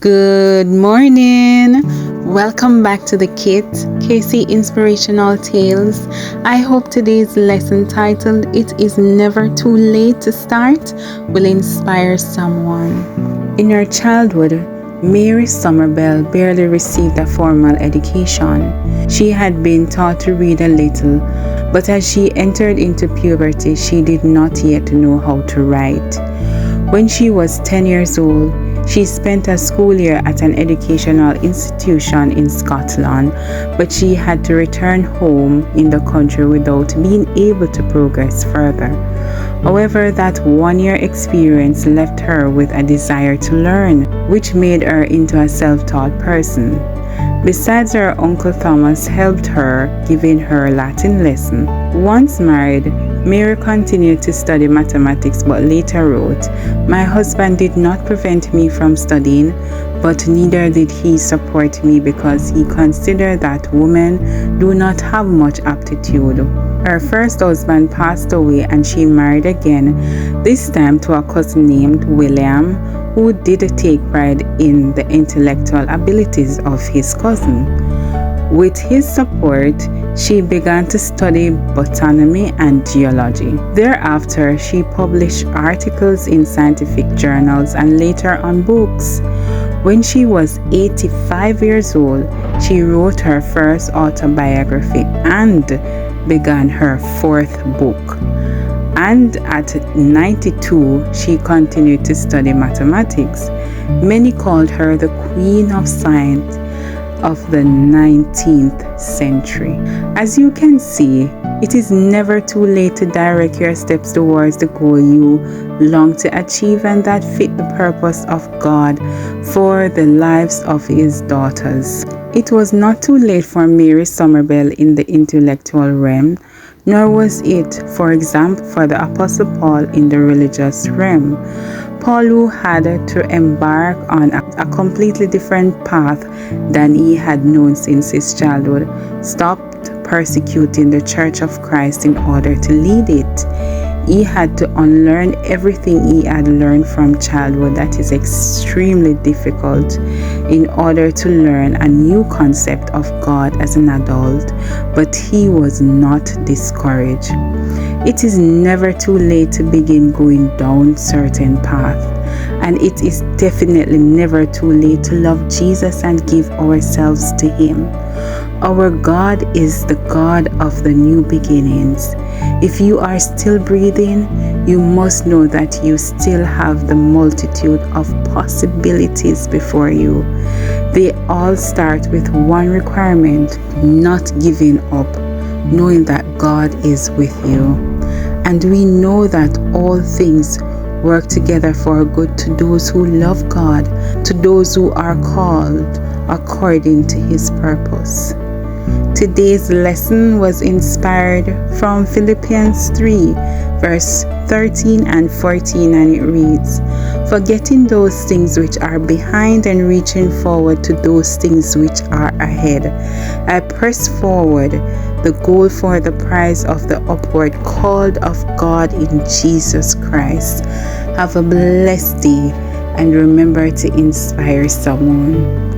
Good morning. Welcome back to the Kit KC Inspirational Tales. I hope today's lesson titled It Is Never Too Late to Start will inspire someone. In her childhood, Mary Somerville barely received a formal education. She had been taught to read a little, but as she entered into puberty, she did not yet know how to write. When she was 10 years old, she spent a school year at an educational institution in Scotland, but she had to return home in the country without being able to progress further. However, that one-year experience left her with a desire to learn, which made her into a self-taught person. Besides, her Uncle Thomas helped her, giving her Latin lesson. Once married, Mary continued to study mathematics but later wrote, "My husband did not prevent me from studying, but neither did he support me because he considered that women do not have much aptitude." Her first husband passed away and she married again, this time to a cousin named William, who did take pride in the intellectual abilities of his cousin. With his support, she began to study botany and geology. Thereafter, she published articles in scientific journals and later on books. When she was 85 years old, she wrote her first autobiography and began her fourth book. And at 92, she continued to study mathematics. Many called her the Queen of Science of the 19th century. As you can see, it is never too late to direct your steps towards the goal you long to achieve and that fit the purpose of God for the lives of His daughters. It was not too late for Mary Somerville in the intellectual realm, nor was it, for example, for the Apostle Paul in the religious realm. Paul, who had to embark on a completely different path than he had known since his childhood, stopped persecuting the Church of Christ in order to lead it. He had to unlearn everything he had learned from childhood, that is extremely difficult, in order to learn a new concept of God as an adult, but he was not discouraged. It is never too late to begin going down certain path, and it is definitely never too late to love Jesus and give ourselves to Him. Our God is the God of the new beginnings. If you are still breathing, you must know that you still have the multitude of possibilities before you. They all start with one requirement: not giving up, knowing that God is with you. And we know that all things work together for good to those who love God, to those who are called according to His purpose. Today's lesson was inspired from Philippians 3, verse 13 and 14, and it reads, "Forgetting those things which are behind and reaching forward to those things which are ahead, I press forward the goal for the prize of the upward call of God in Jesus Christ." Have a blessed day and remember to inspire someone.